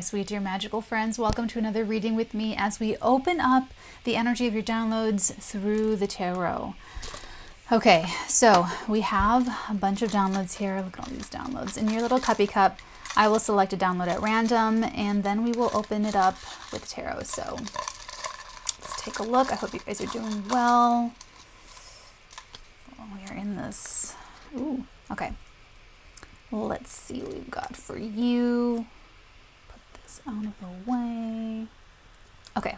sweet dear magical friends. Welcome to another reading with me as we open up the energy of your downloads through the tarot. Okay, so we have a bunch of downloads here. Look at all these downloads. In your little cuppy cup, I will select a download at random and then we will open it up with tarot. So let's take a look. I hope you guys are doing well. We are in this. Ooh, okay. Let's see what we've got for you. Put this out of the way. Okay.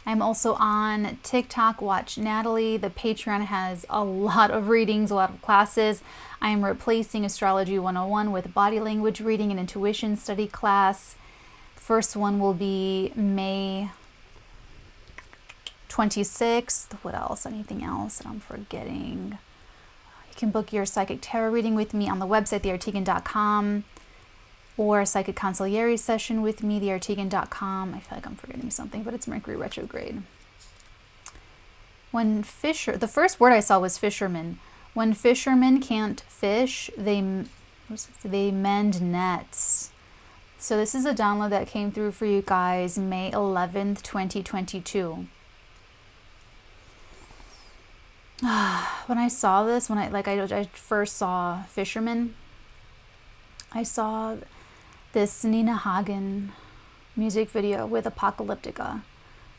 I'm also on TikTok. Watch Natalie. The Patreon has a lot of readings, a lot of classes. I am replacing Astrology 101 with body language reading and intuition study class. First one will be May 26th. What else? Anything else that I'm forgetting? You can book your psychic tarot reading with me on the website, TheFirstArteagan.com, or a psychic consigliere session with me, TheFirstArteagan.com. I feel like I'm forgetting something, but it's Mercury retrograde. The first word I saw was fisherman. When fishermen can't fish, they mend nets. So this is a download that came through for you guys May 11th, 2022. When I saw this, I first saw Fisherman, I saw this Nina Hagen music video with Apocalyptica.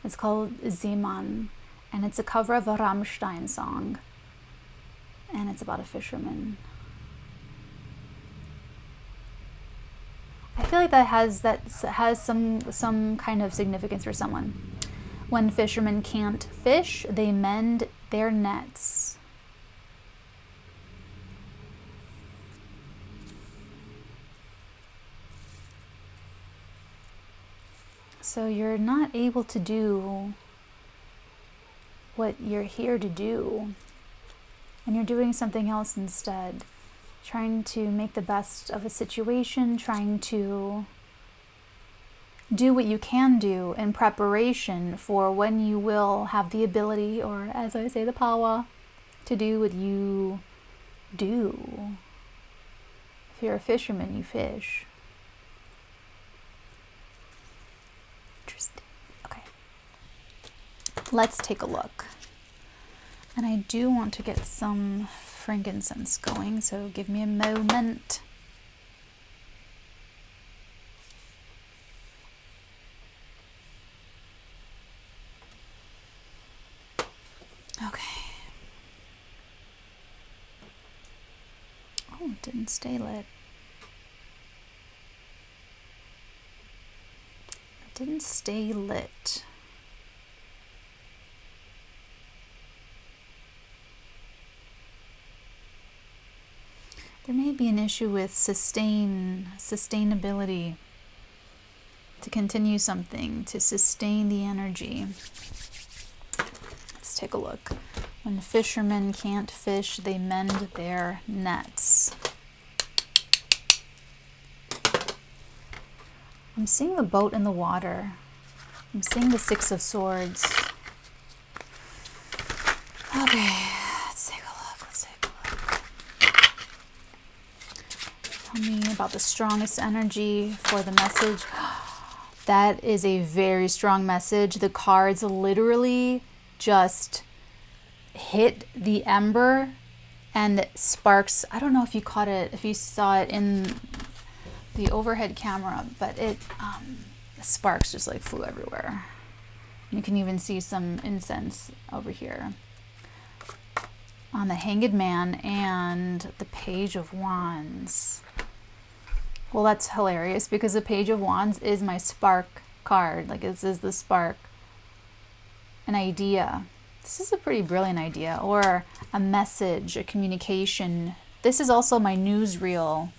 It's called Zeman, and it's a cover of a Rammstein song, and it's about a fisherman. I feel like that has some kind of significance for someone. When fishermen can't fish, they mend their nets. So you're not able to do what you're here to do, and you're doing something else instead. Trying to make the best of a situation, trying to do what you can do in preparation for when you will have the ability, or as I say, the power, to do what you do. If you're a fisherman, you fish. Interesting. Okay. Let's take a look. And I do want to get some frankincense going, so give me a moment. Okay. Oh, it didn't stay lit. It didn't stay lit. There may be an issue with sustainability, to continue something, to sustain the energy. Let's take a look. When fishermen can't fish, they mend their nets. I'm seeing the boat in the water. I'm seeing the Six of Swords. Okay, let's take a look. Tell me about the strongest energy for the message. That is a very strong message. The cards literally just hit the ember and sparks. I don't know if you caught it, if you saw it in the overhead camera, but the sparks just like flew everywhere. You can even see some incense over here on the Hanged Man and the Page of Wands. Well, that's hilarious because the Page of Wands is my spark card. Like, this is the spark. An idea. This is a pretty brilliant idea, or a message, a communication. This is also my newsreel.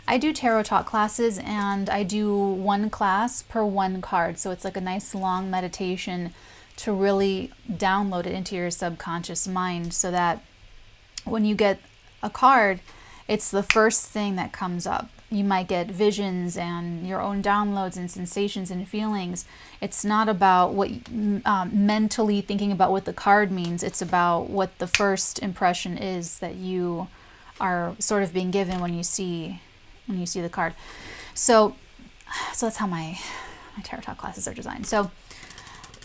I do tarot talk classes, and I do one class per one card. So it's like a nice long meditation to really download it into your subconscious mind, so that when you get a card, it's the first thing that comes up. You might get visions and your own downloads and sensations and feelings. It's not about what mentally thinking about what the card means. It's about what the first impression is that you are sort of being given when you see the card. So So that's how my tarot talk classes are designed. So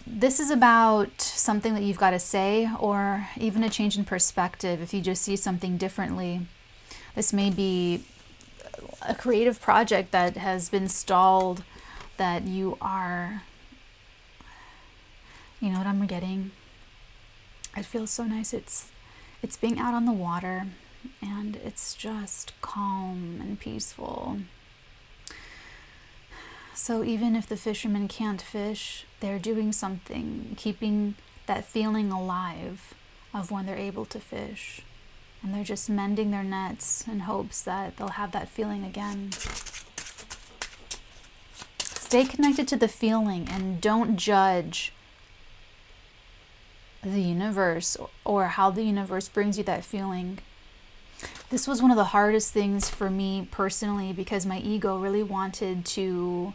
this is about something that you've got to say, or even a change in perspective if you just see something differently. This may be a creative project that has been stalled, that you are, you know what I'm getting? It feels so nice. It's being out on the water, and it's just calm and peaceful. So even if the fishermen can't fish, they're doing something, keeping that feeling alive of when they're able to fish. And they're just mending their nets in hopes that they'll have that feeling again. Stay connected to the feeling and don't judge the universe or how the universe brings you that feeling. This was one of the hardest things for me personally, because my ego really wanted to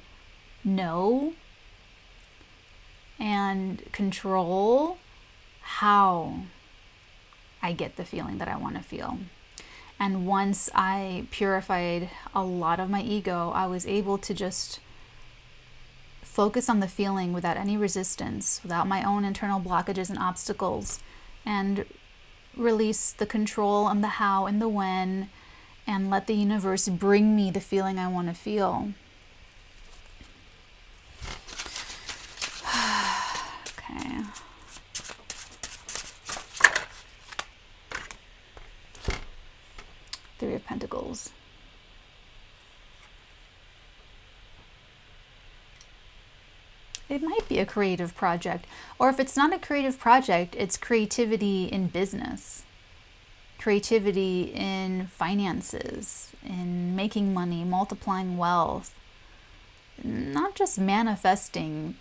know and control how I get the feeling that I want to feel. And once I purified a lot of my ego, I was able to just focus on the feeling without any resistance, without my own internal blockages and obstacles, and release the control and the how and the when, and let the universe bring me the feeling I want to feel. Okay. Three of Pentacles. It might be a creative project, or if it's not a creative project, it's creativity in business, creativity in finances, in making money, multiplying wealth, not just manifesting.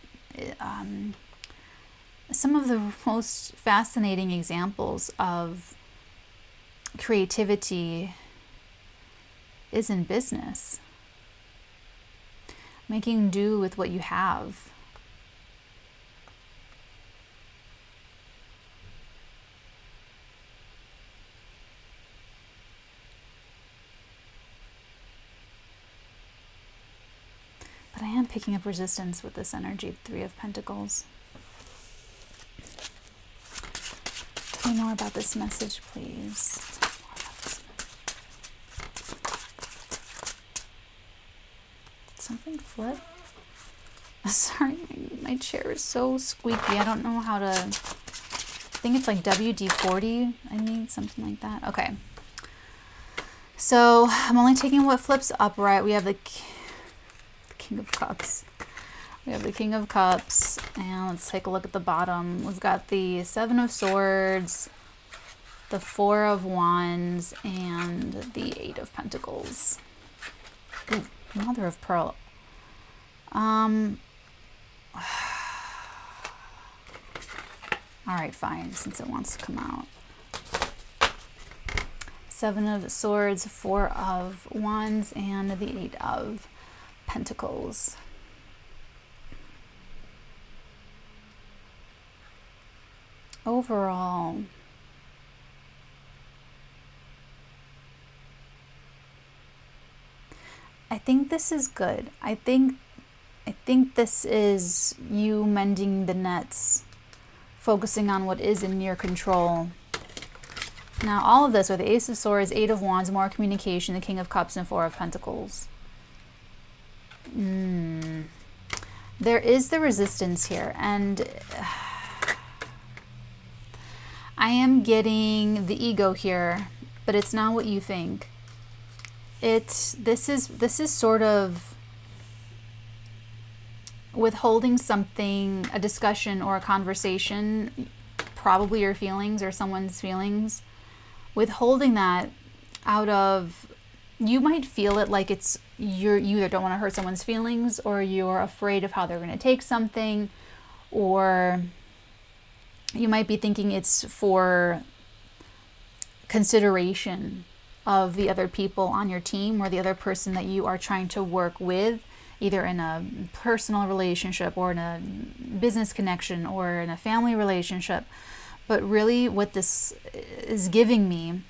Some of the most fascinating examples of creativity is in business, making do with what you have. But I am picking up resistance with this energy, Three of Pentacles. Tell me more about this message, please. Did something flip? Sorry, my chair is so squeaky. I don't know how to... I think it's like WD-40. I need something like that. Okay. So I'm only taking what flips upright. We have the King of Cups. We have the King of Cups, and let's take a look at the bottom. We've got the Seven of Swords, the Four of Wands, and the Eight of Pentacles. Ooh, Mother of Pearl. All right, fine, since it wants to come out. Seven of Swords, Four of Wands, and the Eight of Pentacles. Overall, I think this is good. I think this is you mending the nets, focusing on what is in your control. Now, all of this with the Ace of Swords, Eight of Wands, more communication, the King of Cups, and Four of Pentacles. There is the resistance here, and I am getting the ego here, but it's not what you think. This is sort of withholding something, a discussion or a conversation, probably your feelings or someone's feelings, withholding that out of, you might feel it like it's you either don't want to hurt someone's feelings, or you're afraid of how they're going to take something, or you might be thinking it's for consideration of the other people on your team, or the other person that you are trying to work with, either in a personal relationship or in a business connection or in a family relationship. But really what this is giving me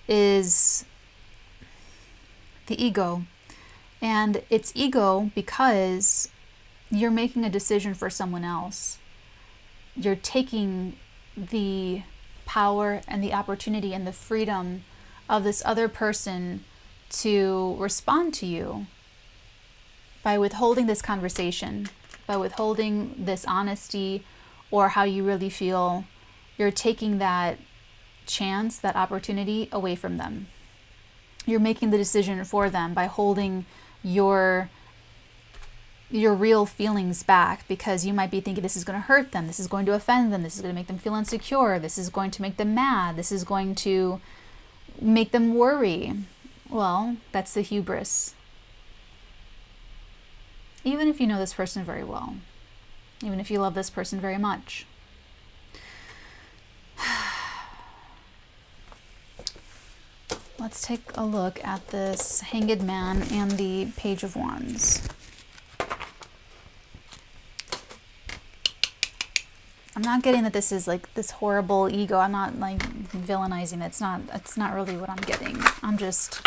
is the ego And it's ego because you're making a decision for someone else. You're taking the power and the opportunity and the freedom of this other person to respond to you by withholding this conversation, by withholding this honesty or how you really feel. You're taking that chance, that opportunity away from them. You're making the decision for them by holding your real feelings back, because you might be thinking this is going to hurt them, this is going to offend them, this is going to make them feel insecure, this is going to make them mad, this is going to make them worry. Well, that's the hubris. Even if you know this person very well, even if you love this person very much. Let's take a look at this Hanged Man and the Page of Wands. I'm not getting that this is like this horrible ego. I'm not like villainizing it. It's not really what I'm getting. I'm just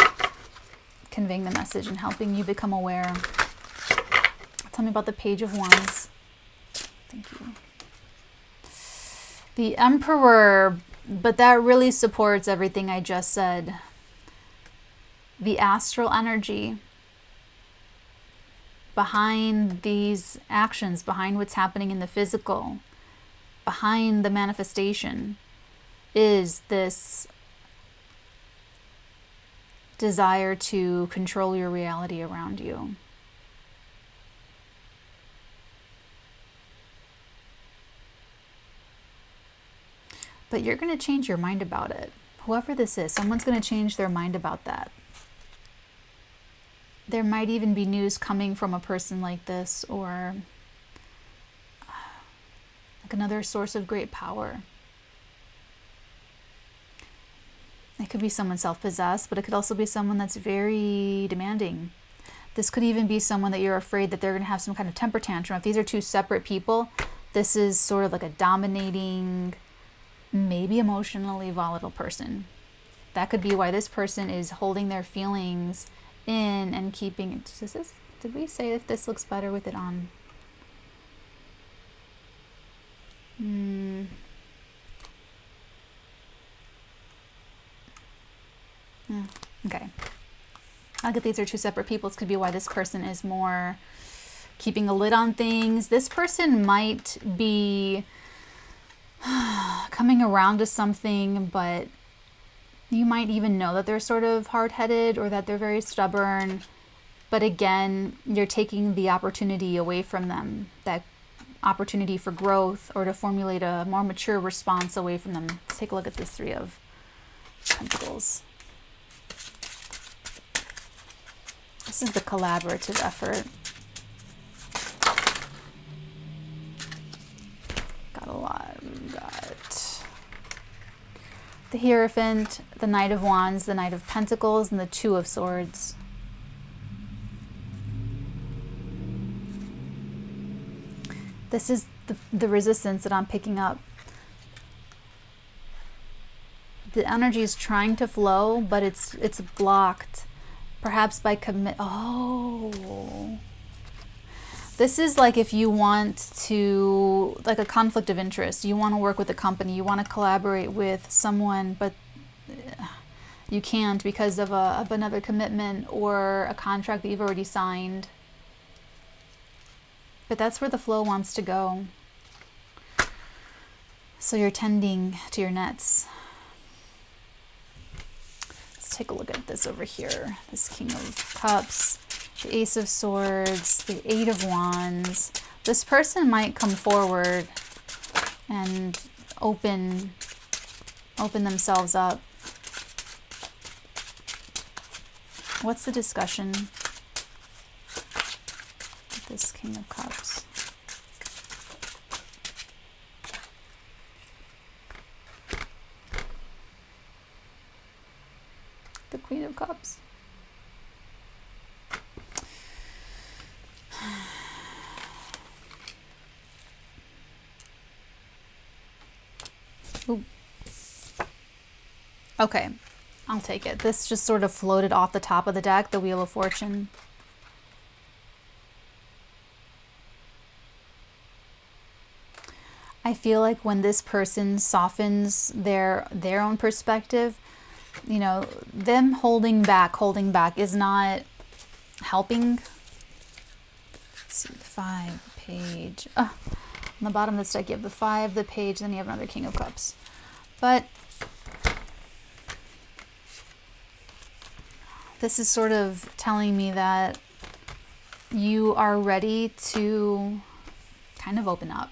conveying the message and helping you become aware. Tell me about the Page of Wands. Thank you. The Emperor, but that really supports everything I just said. The astral energy behind these actions, behind what's happening in the physical, behind the manifestation, is this desire to control your reality around you. But you're going to change your mind about it. Whoever this is, someone's going to change their mind about that. There might even be news coming from a person like this, or like another source of great power. It could be someone self-possessed, but it could also be someone that's very demanding. This could even be someone that you're afraid that they're going to have some kind of temper tantrum. If these are two separate people, this is sort of like a dominating, maybe emotionally volatile person. That could be why this person is holding their feelings in and keeping it. Did we say if this looks better with it on? Yeah. Okay. I'll get these are two separate people. This could be why this person is more keeping a lid on things. This person might be coming around to something, but you might even know that they're sort of hard-headed or that they're very stubborn. But again, you're taking the opportunity away from them, that opportunity for growth or to formulate a more mature response away from them. Let's take a look at this Three of Pentacles. This is the collaborative effort. Got a lot. We've got the Hierophant, the Knight of Wands, the Knight of Pentacles, and the Two of Swords. This is the resistance that I'm picking up. The energy is trying to flow, but it's blocked. Perhaps by this is like if you want to, like a conflict of interest. You want to work with a company, you want to collaborate with someone, but you can't because of another commitment or a contract that you've already signed. But that's where the flow wants to go. So you're tending to your nets. Let's take a look at this over here. This King of Cups, the Ace of Swords, the Eight of Wands. This person might come forward and open themselves up. What's the discussion with this King of Cups? The Queen of Cups. Ooh. Okay, I'll take it. This just sort of floated off the top of the deck, the Wheel of Fortune. I feel like when this person softens their own perspective, you know, them holding back is not helping. Let's see, the 5 page. On the bottom of the deck you have the 5, the page, then you have another King of Cups. But this is sort of telling me that you are ready to kind of open up.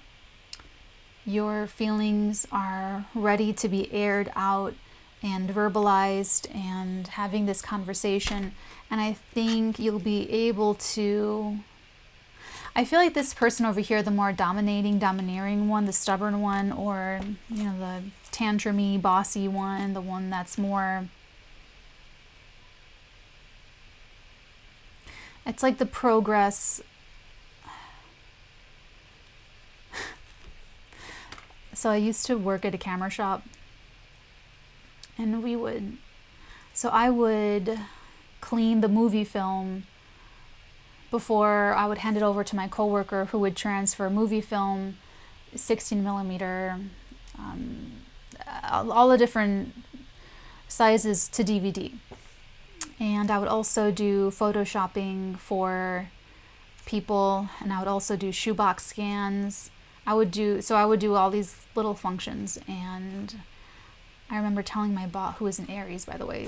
Your feelings are ready to be aired out and verbalized and having this conversation. And I think you'll be able to, I feel like this person over here, the more domineering one, the stubborn one, or, you know, the tantrumy, bossy one, the one that's more, it's like the progress. So I used to work at a camera shop, and I would clean the movie film before I would hand it over to my coworker, who would transfer movie film, 16 millimeter, all the different sizes to DVD. And I would also do photoshopping for people, and I would also do shoebox scans. I would do all these little functions. And I remember telling my boss, who was an Aries, by the way,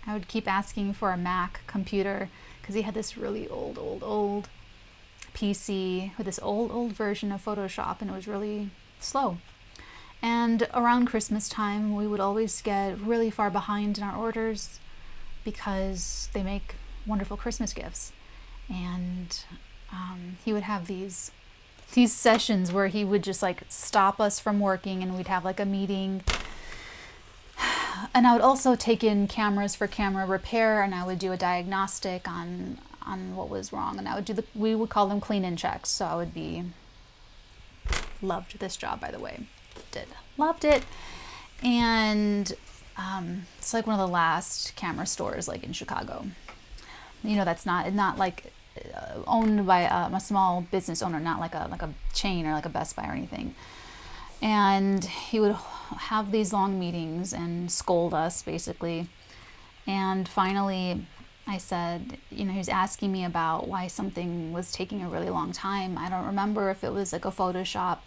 I would keep asking for a Mac computer because he had this really old PC with this old version of Photoshop, and it was really slow. And around Christmas time, we would always get really far behind in our orders because they make wonderful Christmas gifts. And he would have these sessions where he would just like stop us from working, and we'd have like a meeting. And I would also take in cameras for camera repair, and I would do a diagnostic on what was wrong, and I would we would call them clean-in checks. So I would loved this job, by the way. Loved it. And it's like one of the last camera stores like in Chicago. You know, that's not like owned by a small business owner, not like a chain or like a Best Buy or anything. And he would have these long meetings and scold us, basically. And finally, I said, you know, he was asking me about why something was taking a really long time. I don't remember if it was like a Photoshop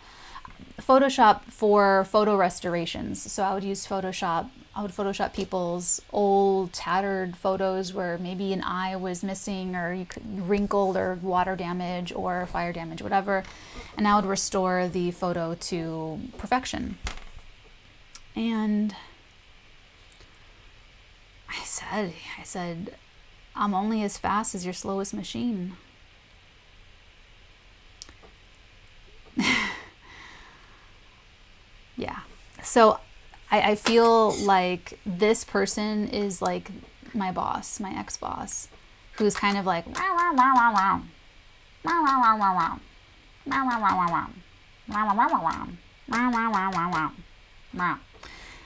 for photo restorations. So I would use Photoshop. I would Photoshop people's old tattered photos where maybe an eye was missing, or wrinkled, or water damage or fire damage, whatever. And I would restore the photo to perfection. And I said, I'm only as fast as your slowest machine. Yeah. So I feel like this person is like my boss, my ex-boss, who's kind of like, and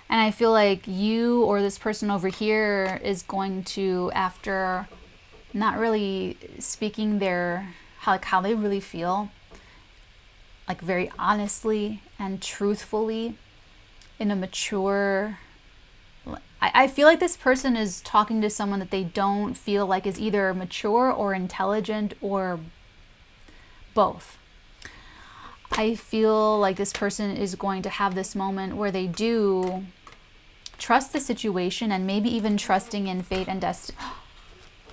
I feel like you or this person over here is going to, after not really speaking how they really feel, like very honestly and truthfully, in a mature, I feel like this person is talking to someone that they don't feel like is either mature or intelligent or both. I feel like this person is going to have this moment where they do trust the situation, and maybe even trusting in fate and destiny.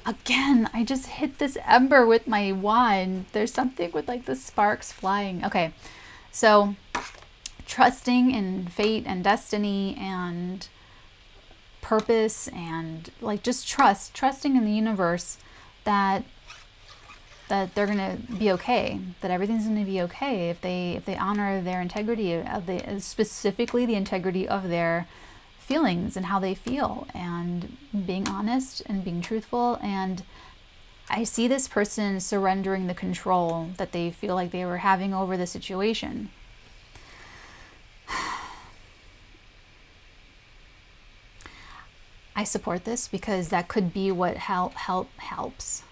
Again, I just hit this ember with my wand. There's something with like the sparks flying. Okay, so trusting in fate and destiny and purpose, and like just trusting in the universe that they're gonna be okay, that everything's gonna be okay if they honor their integrity, specifically the integrity of their feelings and how they feel, and being honest and being truthful. And I see this person surrendering the control that they feel like they were having over the situation. I support this because that could be what helps.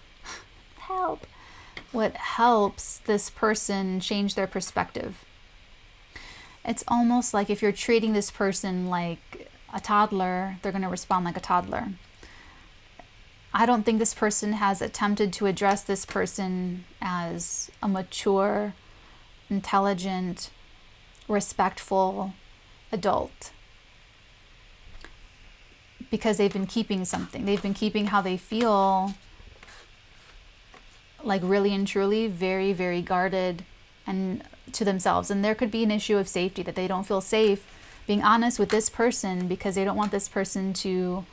Help. what helps this person change their perspective. It's almost like if you're treating this person like a toddler, they're going to respond like a toddler. I don't think this person has attempted to address this person as a mature, intelligent, respectful adult, because they've been keeping something. They've been keeping how they feel, like really and truly very, very guarded and to themselves. And there could be an issue of safety, that they don't feel safe being honest with this person because they don't want this person to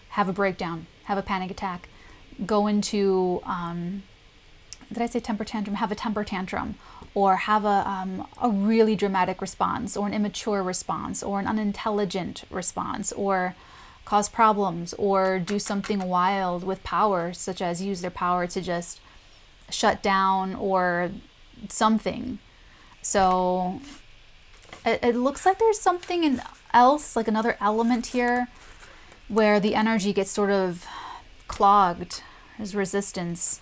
have a breakdown, have a panic attack, go into, did I say temper tantrum? Have a temper tantrum, or have a really dramatic response, or an immature response, or an unintelligent response, or cause problems, or do something wild with power, such as use their power to just shut down or something. So it looks like there's something else, like another element here, where the energy gets sort of clogged. There's resistance.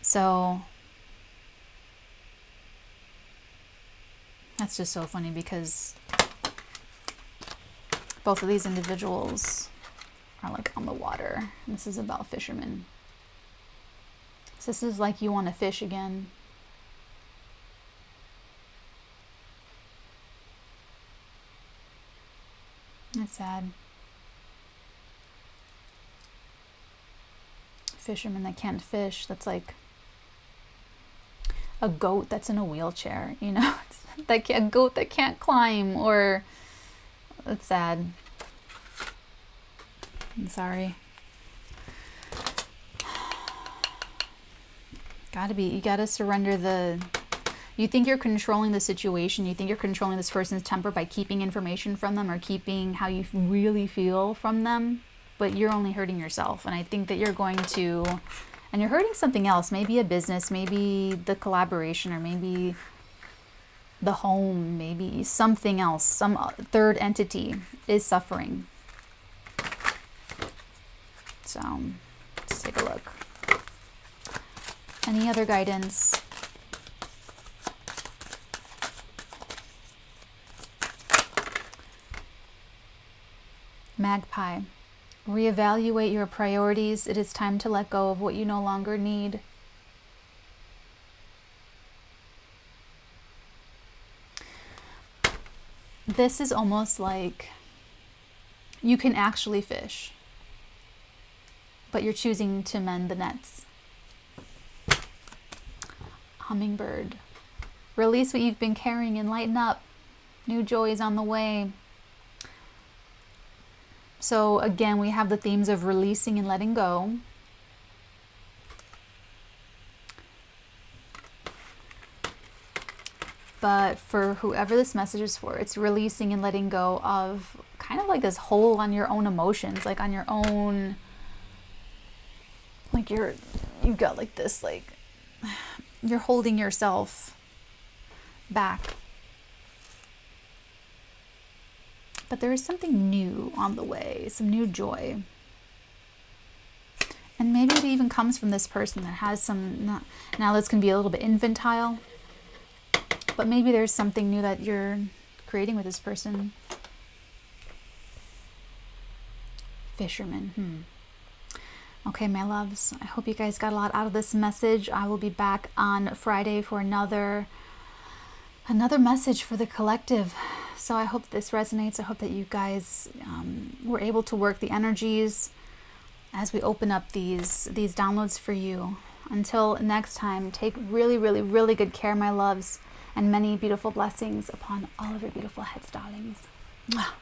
So that's just so funny, because both of these individuals are like on the water. This is about fishermen. So this is like, you want to fish again. That's sad. Fishermen that can't fish. That's like a goat that's in a wheelchair, you know? Like a goat that can't climb, or it's sad. I'm sorry. You gotta surrender you think you're controlling the situation, you think you're controlling this person's temper by keeping information from them, or keeping how you really feel from them, but you're only hurting yourself. And I think that you're you're hurting something else, maybe a business, maybe the collaboration, or maybe the home, maybe something else, some third entity is suffering. So let's take a look. Any other guidance? Magpie. Reevaluate your priorities. It is time to let go of what you no longer need. This is almost like you can actually fish, but you're choosing to mend the nets. Hummingbird. Release what you've been carrying and lighten up. New joy is on the way. So again, we have the themes of releasing and letting go. But for whoever this message is for, it's releasing and letting go of kind of like this hold on your own emotions, like on your own, like you've got like this, like you're holding yourself back. But there is something new on the way, some new joy. And maybe it even comes from this person that has now this can be a little bit infantile, but maybe there's something new that you're creating with this person. Fisherman. Okay, my loves, I hope you guys got a lot out of this message. I will be back on Friday for another message for the collective. So I hope this resonates. I hope that you guys were able to work the energies as we open up these downloads for you. Until next time, take really, really, really good care, my loves, and many beautiful blessings upon all of your beautiful heads, darlings. Mwah.